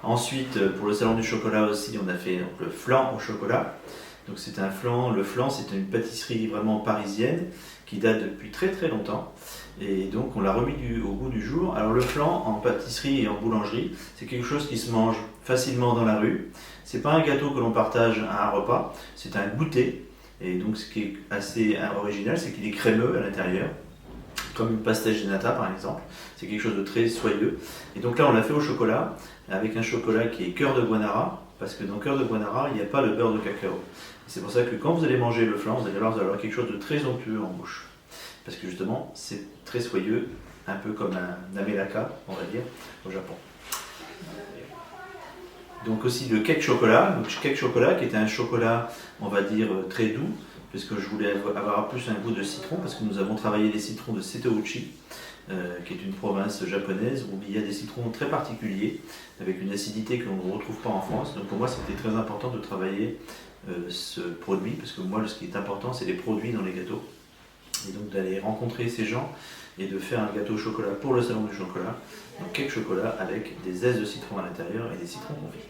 Ensuite, pour le salon du chocolat aussi, on a fait donc, le flan au chocolat. Donc c'est un flan, le flan c'est une pâtisserie vraiment parisienne qui date depuis très très longtemps. Et donc on l'a remis au goût du jour. Alors le flan en pâtisserie et en boulangerie, c'est quelque chose qui se mange facilement dans la rue. C'est pas un gâteau que l'on partage à un repas, c'est un goûter. Et donc ce qui est assez original, c'est qu'il est crémeux à l'intérieur, comme une pastèche de nata par exemple. C'est quelque chose de très soyeux. Et donc là on l'a fait au chocolat, avec un chocolat qui est cœur de Guanara, parce que dans cœur de Guanara, il n'y a pas le beurre de cacao. C'est pour ça que quand vous allez manger le flan, vous allez avoir quelque chose de très onctueux en bouche. Parce que justement, c'est très soyeux, un peu comme un namelaka, on va dire, au Japon. Donc aussi le cake chocolat, donc cake chocolat qui était un chocolat, on va dire, très doux, puisque je voulais avoir plus un goût de citron, parce que nous avons travaillé les citrons de Setouchi, qui est une province japonaise où il y a des citrons très particuliers, avec une acidité que l'on ne retrouve pas en France. Donc pour moi, c'était très important de travailler ce produit, parce que moi, ce qui est important, c'est les produits dans les gâteaux. Et donc d'aller rencontrer ces gens et de faire un gâteau au chocolat pour le salon du chocolat, donc cake chocolat avec des zestes de citron à l'intérieur et des citrons confits.